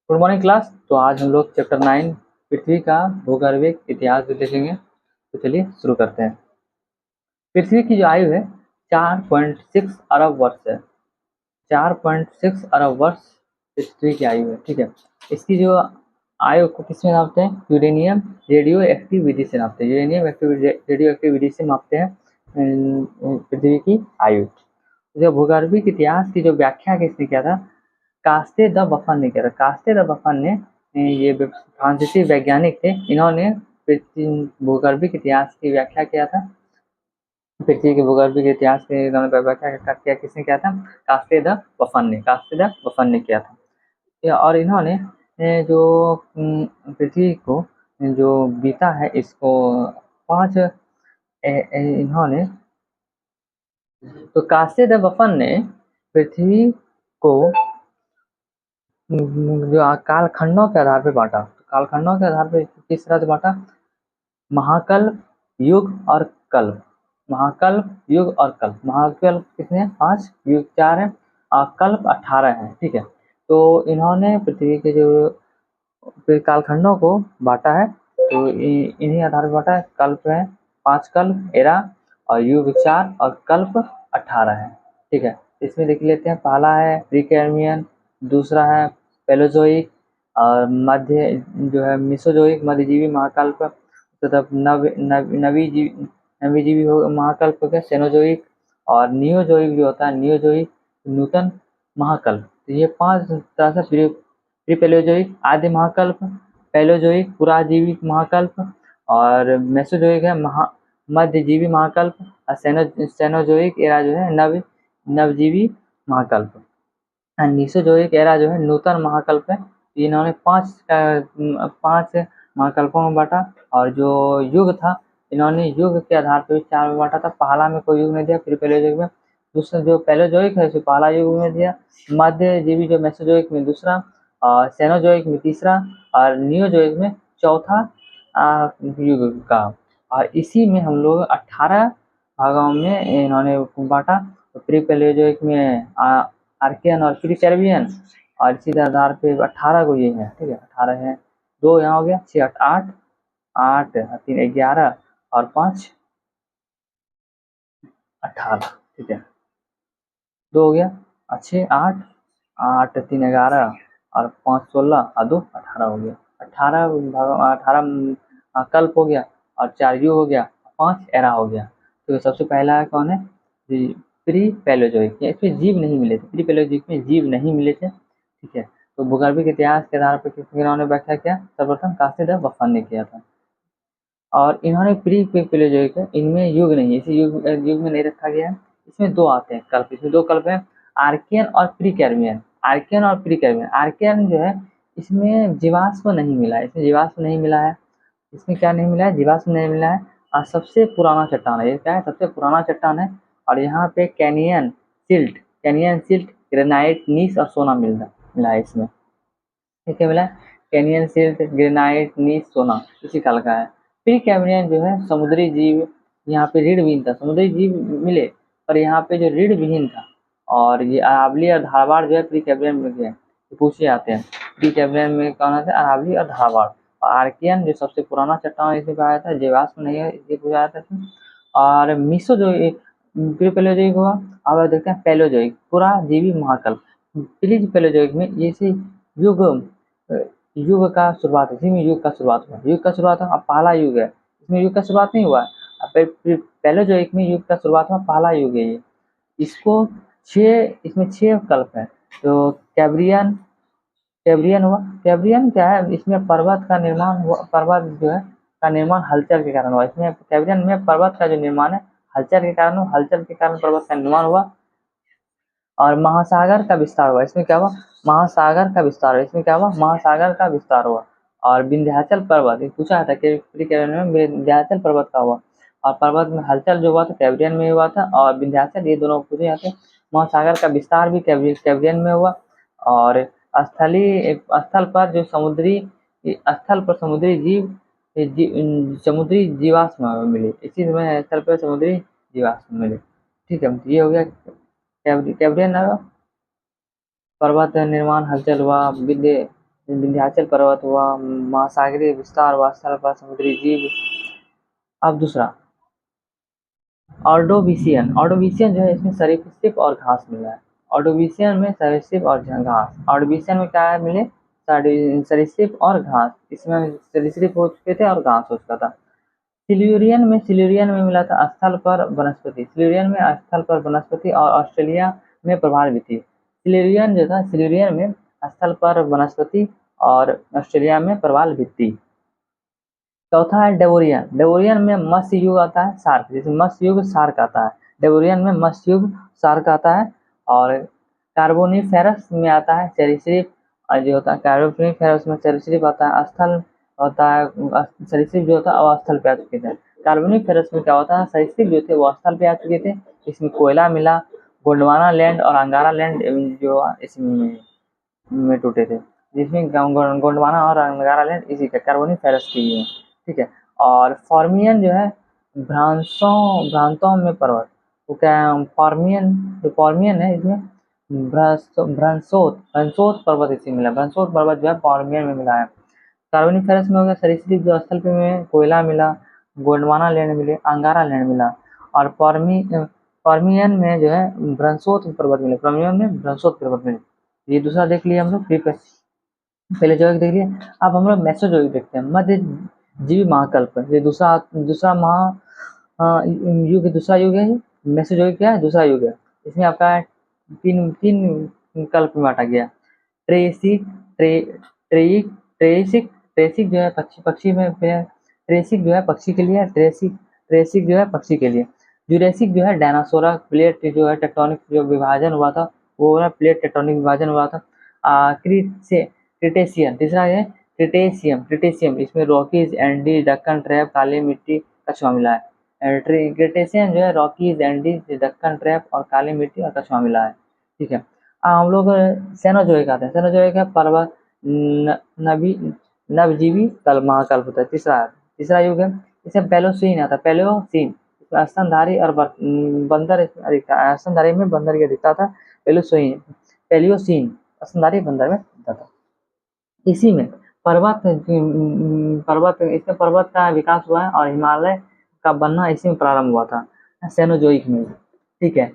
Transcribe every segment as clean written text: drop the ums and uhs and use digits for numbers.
Good morning class. तो आज हम लोग चैप्टर 9 पृथ्वी का भूगर्भिक इतिहास देखेंगे। तो चलिए शुरू करते हैं। पृथ्वी की जो आयु है 4.6 अरब वर्ष है। 4.6 अरब वर्ष पृथ्वी की आयु है। ठीक है, इसकी जो आयु को किसमें नापते हैं? यूरेनियम रेडियो एक्टिव विधि से नापते हैं। यूरेनियम रेडियो एक्टिव विधि से मापते हैं पृथ्वी की आयु। जो भूगर्भिक इतिहास की जो व्याख्या किसने किया था? कास्ते द बफन ने किया था। कास्ते द बफन ने ये फ्रांसीसी वैज्ञानिक थे। इन्होंने भूगर्भिक इतिहास की व्याख्या किया था। पृथ्वी के भूगर्भिक इतिहास की इन्होंने व्याख्या किया। किसने किया था? कास्ते द बफन ने किया था। और इन्होंने जो पृथ्वी को जो बीता है इसको 5 इन्होंने तो कास्ते द बफन ने पृथ्वी को जो कालखंडों के आधार पर बांटा। कालखंडों के आधार पर किस तरह से बांटा? महाकल्प, युग और कल्प। महाकल्प, युग और कल्प। महाकल्प कितने हैं? 5, युग 4 है और कल्प 18 है। ठीक है, तो इन्होंने पृथ्वी के जो कालखंडों को बांटा है, तो इन्हीं आधार पर बांटा है। कल्प है 5 कल्प एरा और युग 4 और कल्प 18 है। ठीक है, इसमें देख लेते हैं। पहला है प्रीकैम्बियन, दूसरा है पेलोजोइक और मध्य जो है मिसोजोइक मध्यजीवी महाकल्प तथा नवीजीवी महाकल्प हो गया सेनोजोइक, और नियोजोइक जो होता है नियोजोइक नूतन महाकल्प। तो ये 5 तरह से प्रीपेलोजोइक आदि महाकल्प, पेलोजोइक पुराजीवी महाकल्प और मेसोजोइक है मध्यजीवी महाकल्प और सेनोजोइक एरा जो है नवजीवी महाकल्प। निसोजोइक एरा जो है नूतन महाकल्प है। इन्होंने 5 महाकल्पों में बांटा। और जो युग था इन्होंने युग के आधार पर 4 में बांटा था। पहला में कोई युग नहीं दिया, फिर पेलोजोइक में। दूसरा जो पेलोजोइक है उसे पहला युग में दिया, मध्यजीवी जो मेसोजोइक में दूसरा, और सेनोजोइक में तीसरा और नियोजोइक में चौथा युग का। और इसी में हम लोग 18 भागों में इन्होंने बांटा। तो प्री पेलोजोइक में आर्कियन और प्री कैम्ब्रियन, और इसी आधार पे 18 को ये है। ठीक है, 18 है, 2 यहाँ हो गया, 6 8 8 8 3 11 और 5 18। ठीक है, 2 हो गया, 6 8 8 3 11 और 5 16 और 2 18 हो गया। 18 कल्प हो गया और 4 युग हो गया, 5 एरा हो गया। तो सबसे पहला कौन है? Pre Palaeozoic. इसमें जीव नहीं मिले थे, प्री पेलोजोइक में जीव नहीं मिले थे। ठीक है, तो भूगर्भिक इतिहास के आधार पर किन्होंने व्याख्या किया? सर्वप्रथम कास्ते द बफन ने किया था। और इन्होंने प्री पेलोजोइक है, इनमें युग नहीं है, इसे युग में नहीं रखा गया है। इसमें 2 आते हैं कल्प, इसमें 2 कल्प हैं, आर्कियन और प्री कैम्ब्रियन। आर्कियन और प्री कैम्ब्रियन। आर्कियन जो है इसमें जीवाश्म नहीं मिला है, इसमें जीवाश्म नहीं मिला है। इसमें क्या नहीं मिला है? जीवाश्म नहीं मिला है। और सबसे पुराना चट्टान है, ये क्या है? सबसे पुराना चट्टान है। और यहाँ पे कैनियन सिल्ट, ग्रेनाइट, नीस और सोना मिला है इसमें। ठीक है, मिला है कैनियन सिल्ट, ग्रेनाइट, नीस, सोना, इसी काल का है। प्री कैम्ब्रियन जो है समुद्री जीव, यहाँ पे रीढ़ विहीन था। समुद्री जीव मिले पर यहाँ पे जो रीढ़ विहीन था। और ये अरावली और धारवाड़ जो है प्री कैम्ब्रियन में गए पूछे जाते हैं। प्री कैम्ब्रियन में कौन है? अरावली और धारवाड़। और आर्कियन जो सबसे पुराना चट्टान इसमें पाया था, जीवाश्म नहीं है, इसलिए पूछा जाता है। और मिसोजोइक प्री पेलोजोइक हुआ। अब देखते हैं पेलोजोइक पुराजीवी महाकल्प। प्री पेलोजोइक में जैसे युग का शुरुआत, इसी में युग का शुरुआत हुआ। अब पहला युग है, इसमें युग का शुरुआत नहीं हुआ है। अब पेलोजोइक में युग का शुरुआत हुआ, पहला युग है ये। इसमें 6 कल्प है। तो कैम्ब्रियन हुआ। कैम्ब्रियन क्या है? इसमें पर्वत का निर्माण हुआ, पर्वत जो है का निर्माण हलचल के कारण हुआ। इसमें कैम्ब्रियन में पर्वत का जो निर्माण है हलचल के कारण पर्वत का निर्माण हुआ। और महासागर का विस्तार हुआ। इसमें क्या हुआ? महासागर का विस्तार हुआ। और विंध्याचल पर्वत पूछा था कि में विंध्याचल पर्वत का हुआ। और पर्वत में हलचल जो हुआ था कैम्ब्रियन में हुआ था, और विंध्याचल, ये दोनों पूछे जाते हैं। महासागर का विस्तार भी कैम्ब्रियन में हुआ। और स्थल पर जो समुद्री समुद्री जीवाश्म मिले, इसी में स्थल पर समुद्री जीवाश्म मिले। ठीक है, ये हो गया कैम्ब्रियन पर्वत निर्माण, हलचल हुआ, विंध्याचल पर्वत हुआ, महासागरीय विस्तार हुआ, स्थल पर समुद्री जीव। अब दूसरा ऑर्डोविशियन। ऑर्डोविशियन जो है इसमें सरीसृप और घास मिला है। ऑर्डोविशियन में सरीसृप और घास। ऑर्डोविशियन में क्या है मिले, सरीसृप और घास। इसमें सरीसृप हो चुके थे और घास हो चुका था। सिल्यूरियन में मिला था स्थल पर वनस्पति। सिल्यूरियन में स्थल पर वनस्पति और ऑस्ट्रेलिया में प्रभाव भी थी। सिल्यूरियन जो था, सिल्यूरियन में स्थल पर वनस्पति और ऑस्ट्रेलिया में प्रवाल भी थी। चौथा है डेवोरियन। डेवोरियन में मत्स्य युग आता है, शार्क, जैसे मत्स्य युग शार्क आता है। डेवोरियन में मत्स्य युग शार्क आता है। और कार्बोनिफेरस में आता है सरीसृप, जो होता है कार्बोनिफेरस में सरीसृप आता है। स्थल होता है सरीसृप जो होता है वो स्थल पे आ चुके थे। कार्बोनिफेरस में क्या होता है, सरीसृप जो थे वो स्थल पे आ चुके थे। इसमें कोयला मिला, गोंडवाना लैंड और अंगारा लैंड जो इसमें टूटे थे, जिसमें गोंडवाना और अंगारा लैंड इसी का कार्बोनिफेरस की है। ठीक है। और फॉर्मियन जो है भ्रांतों में पर्वत, तो क्या फॉर्मियन है इसमें भ्रंशोत पर्वत इसी मिला। भ्रंशोत पर्वत जो है फॉर्मियन में मिला है। कार्बोनिफेरस में हो गया सरीसृप जो स्थल पे में कोयला मिला, गोंडवाना लैंड मिले, अंगारा लैंड मिला। और फॉर्मियन में जो है भ्रंशोत पर्वत मिले। फॉर्मियन में भ्रंशोत पर्वत मिले। ये दूसरा देख लिया हम लोग, पहले जोइक देख लिया। अब हम लोग मेसोजोइक देखते हैं, मध्य जीवी महाकल्प। ये दूसरा युग, दूसरा युग है। मेसोजोइक क्या है, दूसरा युग है। इसमें आपका तीन कल्प में बांटा गया। ट्रेसिक ट्रेसिक जो है पक्षी में, ट्रेसिक जो है पक्षी के लिए, ट्रेसिक जो है पक्षी के लिए। जुरेसिक जो है डायनासोरा प्लेट जो है टेक्टोनिक जो विभाजन हुआ था, वो है प्लेट टेक्टोनिक विभाजन हुआ था। क्रिटेशियन, तीसरा है क्रिटेशियम। इसमें रॉकीज, एंडीज, दक्कन ट्रैप, काली मिट्टी, कछुआ मिला है। क्रिटेशियन जो है रॉकीज, एंडीज, दक्कन ट्रैप और काली मिट्टी और कछुआ मिला है। ठीक है। हम लोग सेनोजोइक आते हैं। सेनोजोइक है पर्वत नवजीवी महाकल्प होता है। तीसरा युग है। इसमें पेलोसीन आता है। पेलोसीन स्तनधारी और बंदर स्तनधारी में बंदर की दिखता था। पेलियोसीन स्तनधारी बंदर में दिखता था। इसी में इसमें पर्वत का विकास हुआ है और हिमालय का बनना इसी में प्रारंभ हुआ था, सेनोजोइक में। ठीक है।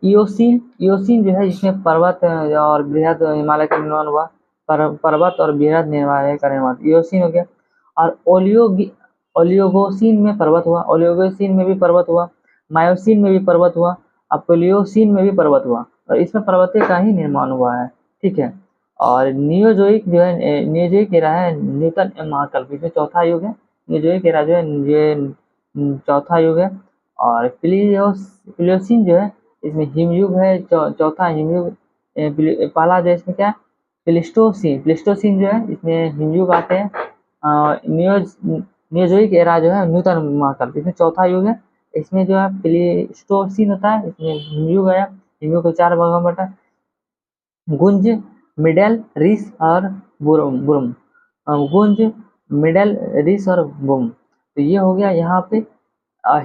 इयोसीन जो है इसमें पर्वत और बृहद हिमालय का निर्माण हुआ। पर्वत और बृहद हिमालय का निर्माण इयोसीन हो गया। और ओलियोगोसीन में पर्वत हुआ। ओलियोगोसीन में भी पर्वत हुआ। मायोसीन में भी पर्वत हुआ। प्लेयोसीन में भी पर्वत हुआ। और इसमें पर्वत का ही निर्माण हुआ है। ठीक है। और नियोजोइक जो है, नियोजोइक एरा है न्यूटन महाकल्प, इसमें चौथा युग है। नियोजोइक एरा जो है ये चौथा युग है। और प्लियोसीन जो है इसमें हिमयुग है, चौथा हिमयुग। पहला जो इसमें क्या है, प्लिस्टोसीन जो है इसमें हिमयुग आते हैं। नियोजोइक एरा जो है न्यूटन महाकल्प, इसमें चौथा युग है। इसमें जो है प्लिस्टोसीन होता है, इसमें हिमयुग आया। हिमयुग को 4 भागों में बटा, गुंज, मिडल, रिस और बुरम। गुंज, मिडल, रिस और बुम। तो ये हो गया यहाँ पे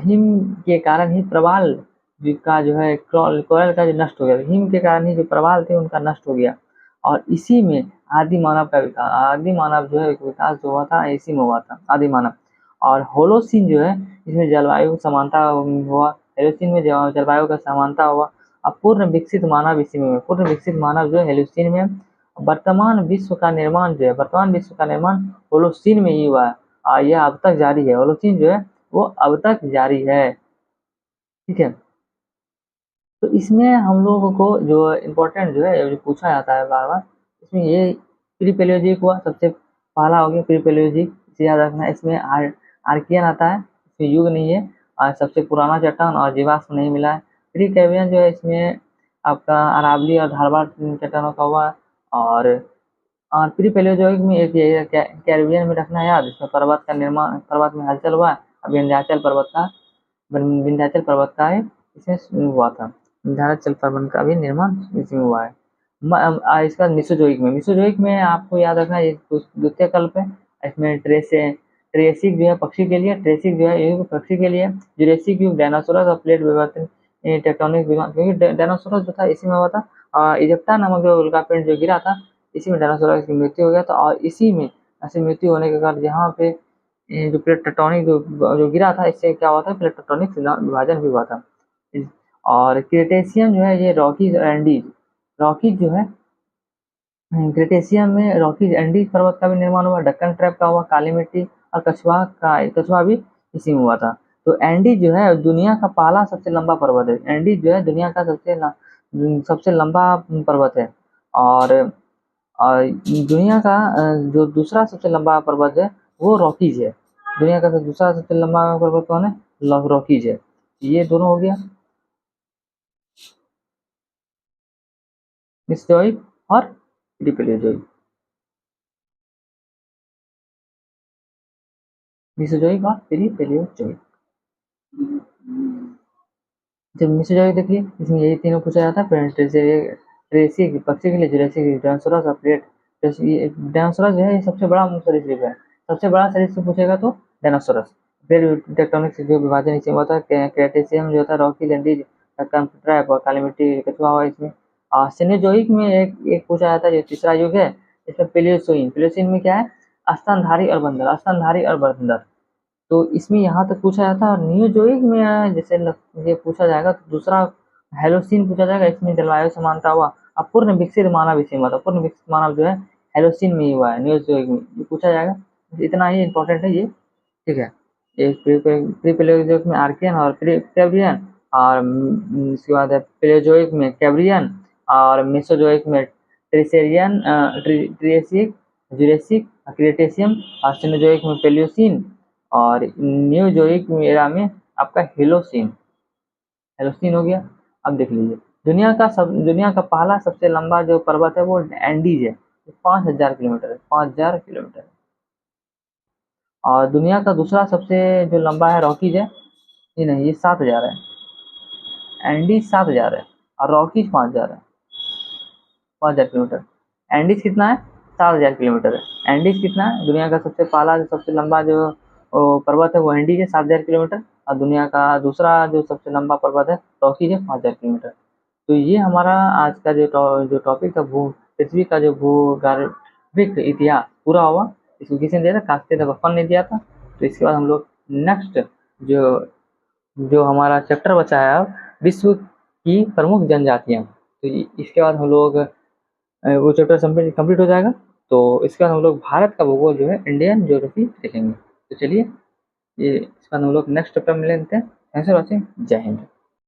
हिम के कारण ही प्रवाल का जो है कोरल का जो नष्ट हो गया। हिम के कारण ही जो प्रवाल थे उनका नष्ट हो गया। और इसी में आदि मानव का विकास, आदि मानव जो है विकास जो हुआ था इसी में हुआ था, आदि मानव। और होलोसीन जो है इसमें जलवायु समानता हुआ। होलोसीन में जलवायु का समानता हुआ। अब पूर्ण विकसित मानव इसी में, पूर्ण विकसित मानव जो है होलोसीन में। वर्तमान विश्व का निर्माण जो है, वर्तमान विश्व का निर्माण होलोसीन में ही हुआ है। यह अब तक जारी है। होलोसीन जो है वो अब तक जारी है। ठीक है। तो इसमें हम लोगों को जो इम्पोर्टेंट जो है जो पूछा जाता है बार बार, इसमें ये प्री पैलियोजिक हुआ, सबसे पहला हो गया प्री पैलियोजिक, इसे याद रखना है। इसमें आर्कियन आता है, इसमें युग नहीं है। और सबसे पुराना चट्टान और जीवाश्म नहीं मिला है। प्री कैम्ब्रियन जो है इसमें आपका अरावली और धारवाड़ चट्टानों का हुआ। और प्री पैलियोजिक में एक कैरिबियन में रखना है याद, इसमें पर्वत का निर्माण, पर्वत में हलचल हुआ। अब विंध्याचल पर्वत का है इसमें हुआ था। विंध्याचल पर्वत का भी निर्माण इसमें हुआ है। इसका मिसोजोइक में आपको याद रखना ये द्वितीय कल्प है। इसमें ट्रेसिक जो है पक्षी के लिए, ट्रेसिक जो है युग पक्षी के लिए। जुरेसिक युग डायनासोरस और प्लेट विवर्तन टेक्टोनिक विमान, क्योंकि डायनासोरस जो था इसी में हुआ था। इजिप्टा नामक जो उल्कापिंड जो गिरा था इसी में डायनासोरस की मृत्यु हो गया था, और इसी में ऐसी मृत्यु होने के कारण यहाँ पे जो प्लेट टेक्टोनिक जो गिरा था, इससे क्या हुआ था, प्लेट टेक्टोनिक विभाजन भी हुआ था। और क्रिटेशियम जो है ये रॉकीज एंडीज, रॉकीज जो है क्रिटेशियम में रॉकीज एंडीज पर्वत का भी निर्माण हुआ, डक्कन ट्रैप का हुआ, काली मिट्टी और कछुआ भी इसी में हुआ था। तो एंडीज जो है दुनिया का पहला सबसे लंबा पर्वत है। एंडीज जो है दुनिया का सबसे लंबा पर्वत है। और दुनिया का जो दूसरा सबसे लंबा पर्वत है वो रॉकीज है। दुनिया का दूसरा सबसे लंबा पर्वत कौन है? रॉकीज है। ये दोनों हो गया, मिसजॉइक और प्रीपेलेजॉइक। मिसोजोइक और प्रीपेलेजॉइक। जब मिसोजोइक देखिए, इसमें यही तीनों पूछा जाता है। ट्रेसी पक्षी के लिए जुरासिक, डायनासोरस और प्लेट। डायनासोरस जो है ये सबसे बड़ा सरीसृप है। सबसे बड़ा सरीसृप पूछेगा तो डायनासोरस। फिर टेक्टोनिक जो विभाजन इसी में होता है, क्रेटेशियम जो होता है, रॉकी लैंडीज, ट्रैप और काली मिट्टी कछुआ हुआ इसमें। और सिनेजोइक में एक पूछा जाता है जो तीसरा युग है, इसमें प्लेयोसोइन। प्लेयोसोइन में क्या है? स्तनधारी और बंदर, स्तनधारी और बंदर। तो इसमें यहाँ तक पूछा जाता है। और नियोजोइक में जैसे ये पूछा जाएगा तो दूसरा हेलोसिन पूछा जाएगा, इसमें जलवायु समानता हुआ। अब पूर्ण विकसित मानव इसी में होता है। पूर्ण विकसित मानव जो है हेलोसिन में ही हुआ है, नियोजोइक में ये पूछा जाएगा। इतना ही इंपॉर्टेंट है ये, ठीक है। प्री पेलेयोजोइक में आर्कियन और कैब्रियन, और इसके बाद है पेलेयोजोइक में कैब्रियन, और मेसोजोइक में ट्रेसेरियन, ट्रिएसिक, जुरेसिक, क्रिटेशियम, और सिनोजोइक में पेलियोसिन, और न्यूजोइक एरा में आपका हेलोसिन। हेलोसिन हो गया। अब देख लीजिए, दुनिया का पहला सबसे लंबा जो पर्वत है वो एंडीज है, 5000 किलोमीटर है, 5000 किलोमीटर। और दुनिया का दूसरा सबसे जो लंबा है रॉकीज है, ये नहीं, ये 7000 है। एंडीज 7000 है और रॉकीज 5000 है, 5000 किलोमीटर। एंडीज कितना है? 7000 किलोमीटर है। एंडीज कितना है? दुनिया का सबसे पहला जो सबसे लंबा जो पर्वत है वो एंडीज है, 7000 किलोमीटर। और दुनिया का दूसरा जो सबसे लंबा पर्वत है रॉकीज है, 5000 किलोमीटर। तो ये हमारा आज का जो टॉपिक था, भू पृथ्वी का जो भूगर्भिक इतिहास पूरा हुआ। इसको किसने दिया था? कास्ते द बफन ने दिया था। तो इसके बाद हम लोग नेक्स्ट जो जो हमारा चैप्टर बचा है अब, विश्व की प्रमुख जनजातियाँ, तो इसके बाद हम लोग वो चैप्टर कंप्लीट हो जाएगा। तो इसके बाद हम लोग भारत का भूगोल जो है, इंडियन ज्योग्राफी देखेंगे। तो चलिए, ये इसके बाद हम लोग नेक्स्ट चैप्टर में लेते हैं। Thanks for watching. जय हिंद।